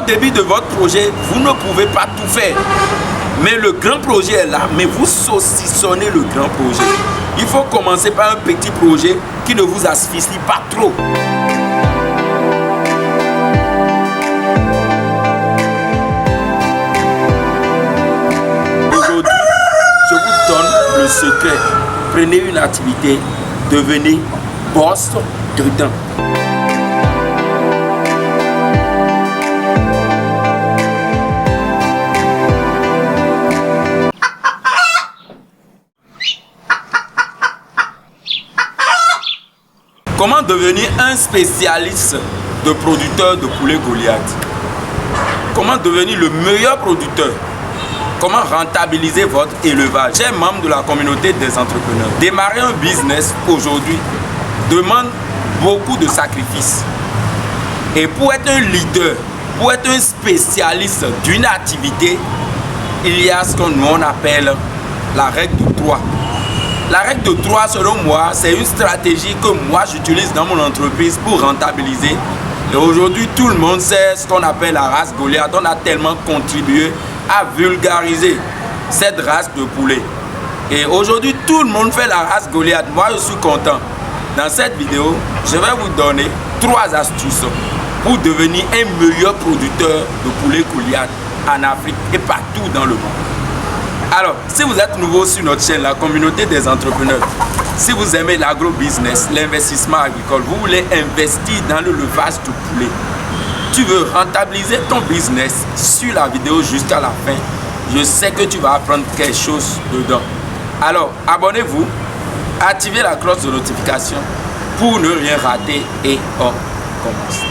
début de votre projet, vous ne pouvez pas tout faire. Mais le grand projet est là, mais vous saucissonnez le grand projet. Il faut commencer par un petit projet qui ne vous asphyxie pas trop. Aujourd'hui, je vous donne le secret. Prenez une activité, devenez boss dedans. Comment devenir un spécialiste de producteur de poulet Goliath? Comment devenir le meilleur producteur? Comment rentabiliser votre élevage? J'ai membre de la communauté des entrepreneurs. Démarrer un business aujourd'hui demande beaucoup de sacrifices. Et pour être un leader, pour être un spécialiste d'une activité, il y a ce qu'on appelle la règle de 3. La règle de 3, selon moi, c'est une stratégie que moi j'utilise dans mon entreprise pour rentabiliser. Et aujourd'hui, tout le monde sait ce qu'on appelle la race Goliath. On a tellement contribué à vulgariser cette race de poulet. Et aujourd'hui, tout le monde fait la race Goliath. Moi, je suis content. Dans cette vidéo, je vais vous donner 3 astuces pour devenir un meilleur producteur de poulet Goliath en Afrique et partout dans le monde. Alors, si vous êtes nouveau sur notre chaîne, la communauté des entrepreneurs, si vous aimez l'agro-business, l'investissement agricole, vous voulez investir dans le levage de poulet, tu veux rentabiliser ton business sur la vidéo jusqu'à la fin, je sais que tu vas apprendre quelque chose dedans. Alors, abonnez-vous, activez la cloche de notification pour ne rien rater et on commence.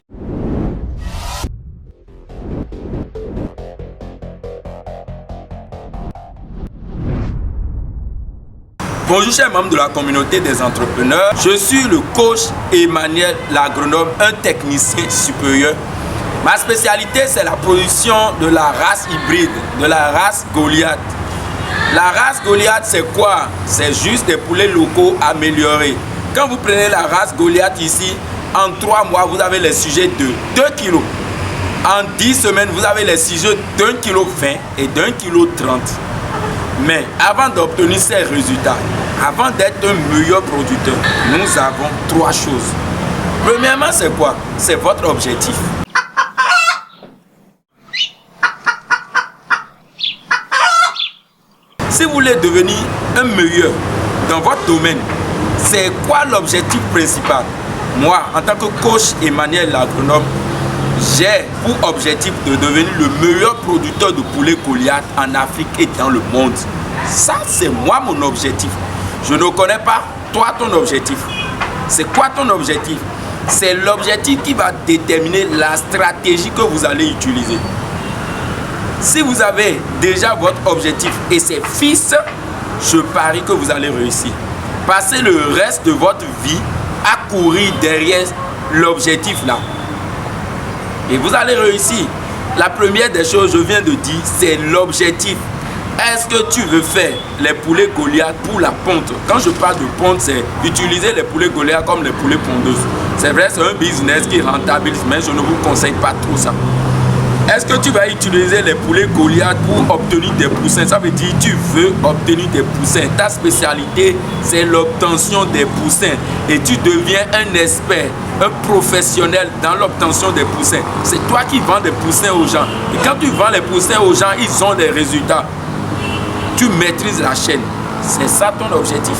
Bonjour chers membres de la communauté des entrepreneurs, je suis le coach Emmanuel l'agronome, un technicien supérieur. Ma spécialité c'est la production de la race hybride, de la race Goliath. La race Goliath c'est quoi? C'est juste des poulets locaux améliorés. Quand vous prenez la race Goliath ici, en 3 mois vous avez les sujets de 2 kg. En 10 semaines vous avez les sujets d'1,20 kg et d'1,30 kg. Mais avant d'obtenir ces résultats, avant d'être un meilleur producteur, nous avons 3 choses. Premièrement, c'est quoi? C'est votre objectif. Si vous voulez devenir un meilleur dans votre domaine, c'est quoi l'objectif principal? Moi, en tant que coach Emmanuel l'agronome, j'ai pour objectif de devenir le meilleur producteur de poulet Goliath en Afrique et dans le monde. Ça, c'est moi mon objectif. Je ne connais pas toi ton objectif. C'est quoi ton objectif? C'est l'objectif qui va déterminer la stratégie que vous allez utiliser. Si vous avez déjà votre objectif et c'est fixe, je parie que vous allez réussir. Passez le reste de votre vie à courir derrière l'objectif là. Et vous allez réussir. La première des choses, je viens de dire, c'est l'objectif. Est-ce que tu veux faire les poulets Goliath pour la ponte? Quand je parle de ponte, c'est utiliser les poulets Goliath comme les poulets pondeuses. C'est vrai, c'est un business qui rentabilise, mais je ne vous conseille pas trop ça. Est-ce que tu vas utiliser les poulets Goliath pour obtenir des poussins? Ça veut dire que tu veux obtenir des poussins. Ta spécialité, c'est l'obtention des poussins. Et tu deviens un expert, un professionnel dans l'obtention des poussins. C'est toi qui vends des poussins aux gens. Et quand tu vends les poussins aux gens, ils ont des résultats. Tu maîtrises la chaîne. C'est ça ton objectif.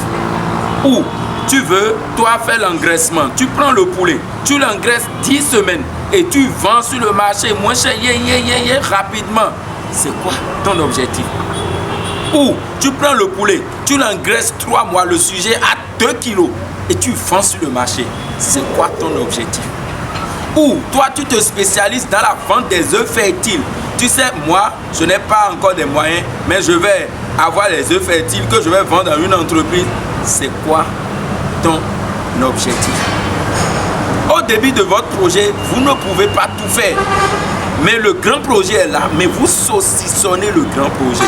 Ou tu veux, toi, faire l'engraissement. Tu prends le poulet, tu l'engraisses 10 semaines et tu vends sur le marché moins cher, rapidement. C'est quoi ton objectif? Ou tu prends le poulet, tu l'engraisses 3 mois, le sujet à 2 kg et tu vends sur le marché. C'est quoi ton objectif? Ou toi, tu te spécialises dans la vente des œufs fertiles. Tu sais, moi, je n'ai pas encore des moyens, mais je vais avoir les œufs fertiles que je vais vendre à une entreprise. C'est quoi ton objectif? Au début de votre projet, vous ne pouvez pas tout faire. Mais le grand projet est là, mais vous saucissonnez le grand projet.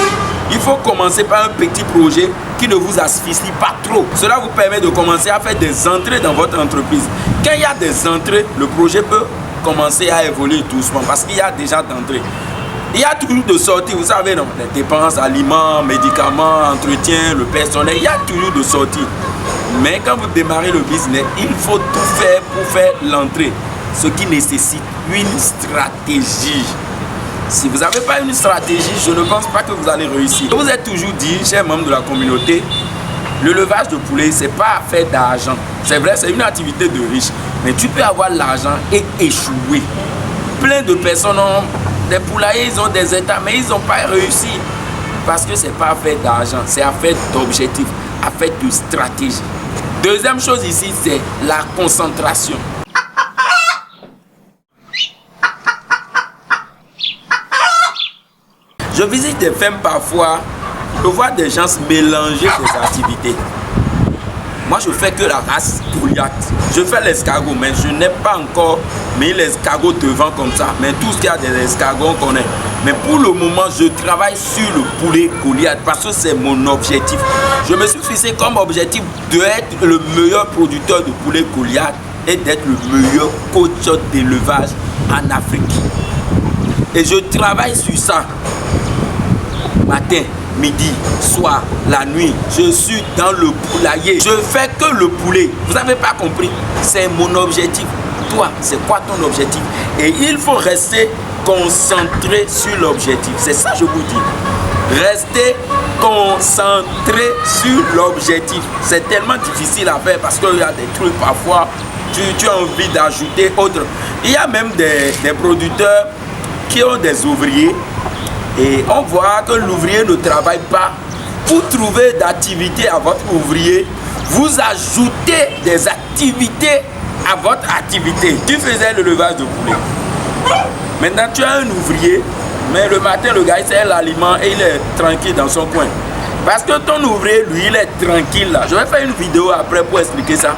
Il faut commencer par un petit projet qui ne vous asphyxie pas trop. Cela vous permet de commencer à faire des entrées dans votre entreprise. Quand il y a des entrées, le projet peut commencer à évoluer doucement parce qu'il y a déjà d'entrée. Il y a toujours de sorties, vous savez, non? Les dépenses, aliments, médicaments, entretien, le personnel, il y a toujours de sorties. Mais quand vous démarrez le business, il faut tout faire pour faire l'entrée. Ce qui nécessite une stratégie. Si vous n'avez pas une stratégie, je ne pense pas que vous allez réussir. Je vous ai toujours dit, chers membres de la communauté, l'élevage de poulet, ce n'est pas faire d'argent. C'est vrai, c'est une activité de riche. Mais tu peux avoir l'argent et échouer. Plein de personnes ont des poulaillers, ils ont des états, mais ils n'ont pas réussi. Parce que ce n'est pas affaire d'argent, c'est affaire d'objectif, affaire de stratégie. Deuxième chose ici, c'est la concentration. Je visite des fermes parfois, je vois des gens mélanger des activités. Moi, je fais que la race Goliath. Je fais l'escargot, mais je n'ai pas encore mis l'escargot devant comme ça. Mais tout ce qu'il y a des escargots, on connaît. Mais pour le moment, je travaille sur le poulet Goliath parce que c'est mon objectif. Je me suis fixé comme objectif d'être le meilleur producteur de poulet Goliath et d'être le meilleur coach d'élevage en Afrique. Et je travaille sur ça. Matin, midi, soir, la nuit, je suis dans le poulailler. Je fais que le poulet. Vous n'avez pas compris? C'est mon objectif. Toi, c'est quoi ton objectif? Et il faut rester concentré sur l'objectif. C'est ça que je vous dis. Restez concentré sur l'objectif. C'est tellement difficile à faire parce qu'il y a des trucs parfois, tu as envie d'ajouter autre. Il y a même des producteurs qui ont des ouvriers. Et on voit que l'ouvrier ne travaille pas. Pour trouver d'activité à votre ouvrier, vous ajoutez des activités à votre activité. Tu faisais l'élevage de poulet. Maintenant, tu as un ouvrier, mais le matin, le gars, il sert l'aliment et il est tranquille dans son coin. Parce que ton ouvrier, lui, il est tranquille là. Je vais faire une vidéo après pour expliquer ça.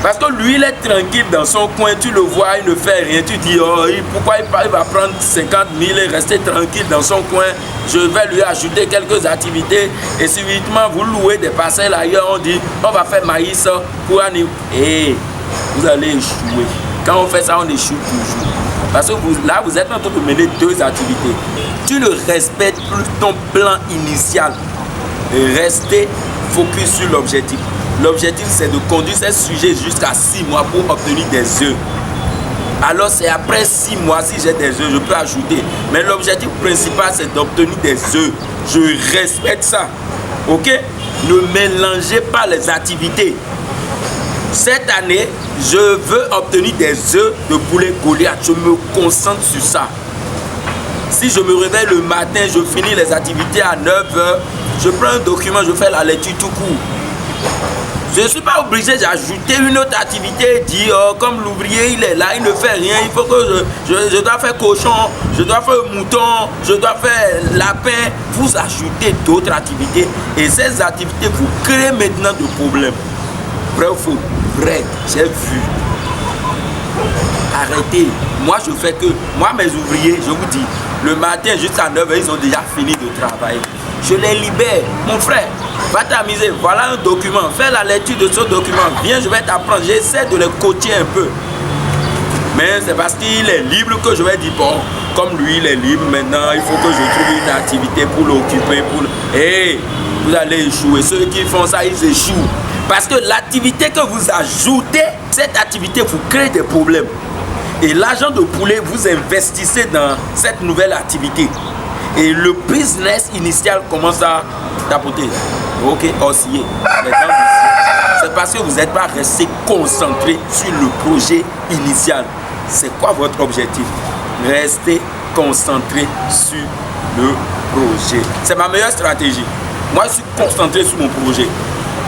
Parce que lui, il est tranquille dans son coin, tu le vois, il ne fait rien. Tu dis, oh, pourquoi il va prendre 50 000 et rester tranquille dans son coin? Je vais lui ajouter quelques activités et subitement, vous louez des parcelles ailleurs, on dit, on va faire maïs pour un... Et vous allez échouer. Quand on fait ça, on échoue toujours. Parce que là, vous êtes en train de mener deux activités. Tu ne respectes plus ton plan initial. Restez focus sur l'objectif. L'objectif, c'est de conduire ces sujets jusqu'à 6 mois pour obtenir des œufs. Alors, c'est après 6 mois, si j'ai des œufs, je peux ajouter. Mais l'objectif principal, c'est d'obtenir des œufs. Je respecte ça. Ok? Ne mélangez pas les activités. Cette année, je veux obtenir des œufs de poulet Goliath. Je me concentre sur ça. Si je me réveille le matin, je finis les activités à 9 h, je prends un document, je fais la lecture tout court. Je ne suis pas obligé d'ajouter une autre activité et dire, oh, comme l'ouvrier il est là, il ne fait rien, il faut que je dois faire cochon, je dois faire mouton, je dois faire lapin. Vous ajoutez d'autres activités et ces activités vous créent maintenant des problèmes. Vrai ou faux? Vrai, j'ai vu. Arrêtez. Moi je fais que, moi mes ouvriers, je vous dis, le matin jusqu'à 9 h, ils ont déjà fini de travailler. Je les libère. Mon frère, va t'amuser. Voilà un document. Fais la lecture de ce document. Viens, je vais t'apprendre. J'essaie de les coacher un peu. Mais c'est parce qu'il est libre que je vais dire, bon, comme lui, il est libre, maintenant, il faut que je trouve une activité pour l'occuper. Hey, vous allez échouer. Ceux qui font ça, ils échouent. Parce que l'activité que vous ajoutez, cette activité vous crée des problèmes. Et l'argent de poulet, vous investissez dans cette nouvelle activité. Et le business initial commence à tapoter. Ok, osciller. C'est parce que vous n'êtes pas resté concentré sur le projet initial. C'est quoi votre objectif? Restez concentré sur le projet. C'est ma meilleure stratégie. Moi, je suis concentré sur mon projet.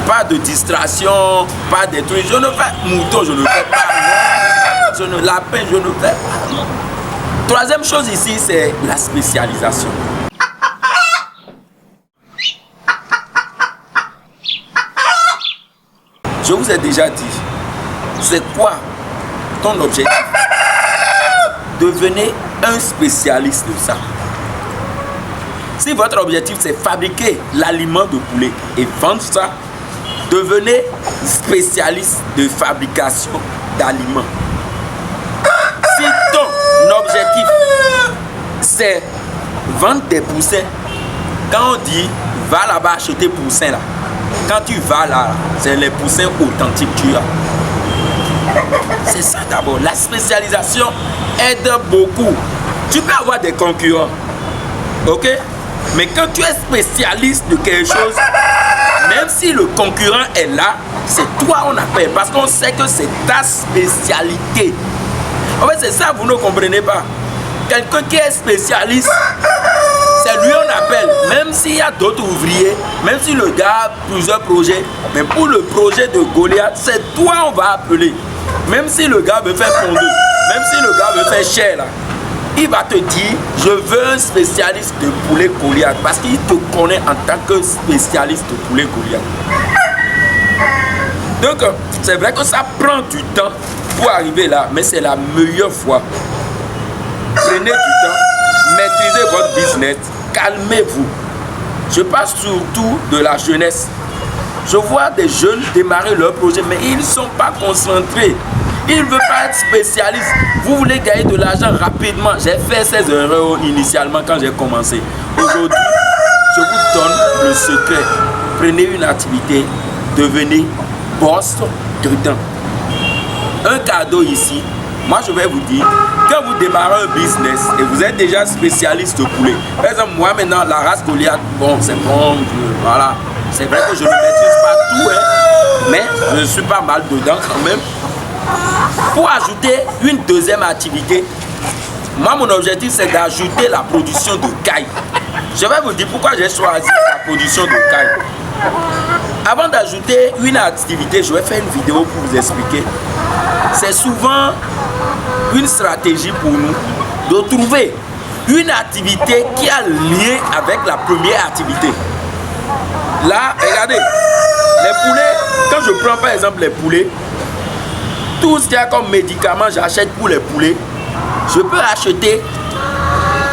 Pas de distraction, pas de trucs. Je ne fais mouton, je ne fais pas. Je ne lapin, je ne fais pas. Non. Troisième chose ici, c'est la spécialisation. Je vous ai déjà dit, c'est quoi ton objectif? Devenez un spécialiste de ça. Si votre objectif c'est fabriquer l'aliment de poulet et vendre ça, devenez spécialiste de fabrication d'aliments. objectif, c'est vendre des poussins. Quand on dit va là-bas acheter poussins là, quand tu vas là, c'est les poussins authentiques que tu as. C'est ça d'abord. La spécialisation aide beaucoup. Tu peux avoir des concurrents, ok? Mais quand tu es spécialiste de quelque chose, même si le concurrent est là, c'est toi on appelle parce qu'on sait que c'est ta spécialité. En fait, c'est ça, vous ne comprenez pas. Quelqu'un qui est spécialiste, c'est lui on appelle. Même s'il y a d'autres ouvriers, même si le gars a plusieurs projets, mais pour le projet de Goliath, c'est toi on va appeler. Même si le gars veut faire pondeuse, même si le gars veut faire chair là, il va te dire, je veux un spécialiste de poulet Goliath parce qu'il te connaît en tant que spécialiste de poulet Goliath. Donc, c'est vrai que ça prend du temps pour arriver là, mais c'est la meilleure voie. Prenez du temps, maîtrisez votre business, calmez-vous. Je parle surtout de la jeunesse. Je vois des jeunes démarrer leur projet, mais ils ne sont pas concentrés. Ils ne veulent pas être spécialistes. Vous voulez gagner de l'argent rapidement. J'ai fait ces erreurs initialement quand j'ai commencé. Aujourd'hui, je vous donne le secret. Prenez une activité, devenez boss dedans. Un cadeau ici, moi je vais vous dire, quand vous démarrez un business et vous êtes déjà spécialiste de poulet, par exemple, moi maintenant, la race Goliath, bon, c'est bon, voilà. C'est vrai que je ne maîtrise pas tout, hein, mais je suis pas mal dedans quand même. Pour ajouter une deuxième activité, moi mon objectif c'est d'ajouter la production de caille. Je vais vous dire pourquoi j'ai choisi la production de caille. Avant d'ajouter une activité, je vais faire une vidéo pour vous expliquer. C'est souvent une stratégie pour nous de trouver une activité qui a lien avec la première activité. Là, regardez, les poulets, quand je prends par exemple les poulets, tout ce qu'il y a comme médicament, j'achète pour les poulets. Je peux acheter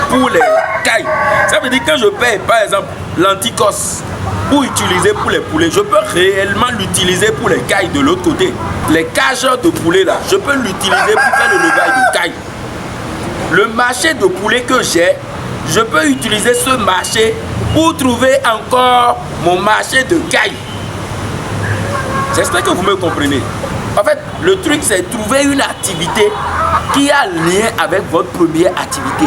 pour les cailles. Ça veut dire que quand je paye par exemple l'anticos pour utiliser pour les poulets, je peux réellement l'utiliser pour les cailles de l'autre côté. Les cageurs de poulets là, je peux l'utiliser pour faire le levage de cailles. Le marché de poulets que j'ai, je peux utiliser ce marché pour trouver encore mon marché de cailles. J'espère que vous me comprenez. En fait, le truc c'est trouver une activité qui a lien avec votre première activité.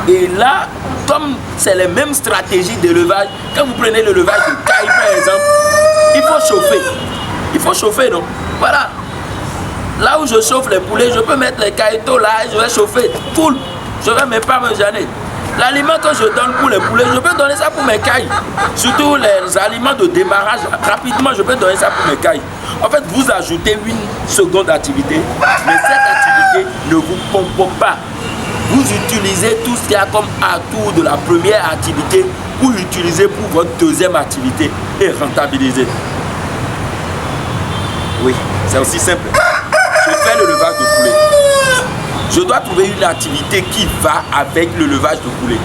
Et là, comme c'est les mêmes stratégies d'élevage, quand vous prenez le levage de caille par exemple, il faut chauffer. Il faut chauffer, non? Voilà. Là où je chauffe les poulets, je peux mettre les cailletos là et je vais chauffer. Full. Je ne vais même pas me gêner. L'aliment que je donne pour les poulets, je peux donner ça pour mes cailles. Surtout les aliments de démarrage, rapidement, je peux donner ça pour mes cailles. En fait, vous ajoutez une seconde activité, mais cette activité ne vous pompe pas. Vous utilisez tout ce qu'il y a comme atout de la première activité pour l'utiliser pour votre deuxième activité et rentabiliser. Oui, c'est aussi simple. Je fais le levage de poulet. Je dois trouver une activité qui va avec le levage de poulet.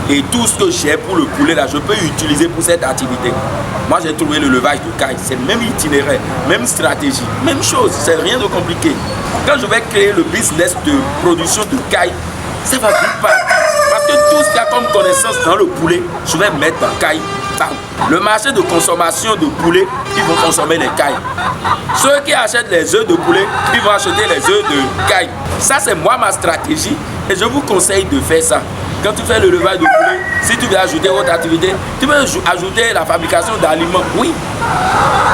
Et tout ce que j'ai pour le poulet là, je peux utiliser pour cette activité. Moi j'ai trouvé le levage de caille, c'est le même itinéraire, même stratégie, même chose, c'est rien de compliqué. Quand je vais créer le business de production de caille, ça va vite partir. Parce que tout ce qu'il y a comme connaissance dans le poulet, je vais mettre dans caille. Le marché de consommation de poulet, ils vont consommer les cailles. Ceux qui achètent les œufs de poulet, ils vont acheter les œufs de caille. Ça c'est moi ma stratégie et je vous conseille de faire ça. Quand tu fais le levage de poulet, si tu veux ajouter autre activité, tu peux ajouter la fabrication d'aliments, oui.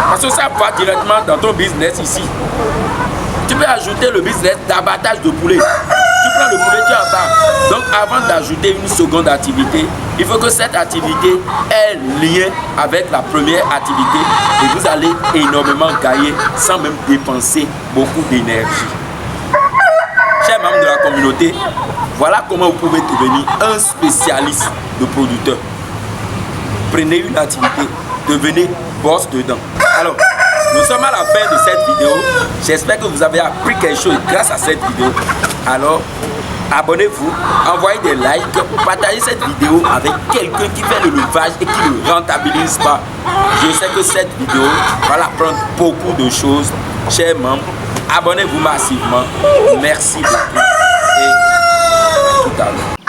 Parce que ça va directement dans ton business ici. Tu peux ajouter le business d'abattage de poulet. Tu prends le poulet, tu abattes. Donc avant d'ajouter une seconde activité, il faut que cette activité ait lien avec la première activité et vous allez énormément gagner sans même dépenser beaucoup d'énergie. Chers membres de la communauté, voilà comment vous pouvez devenir un spécialiste de producteur. Prenez une activité, devenez boss dedans. Alors, nous sommes à la fin de cette vidéo. J'espère que vous avez appris quelque chose grâce à cette vidéo. Alors, abonnez-vous, envoyez des likes, partagez cette vidéo avec quelqu'un qui fait le levage et qui ne rentabilise pas. Je sais que cette vidéo va apprendre beaucoup de choses. Chers membres, abonnez-vous massivement. Merci beaucoup et tout à l'heure.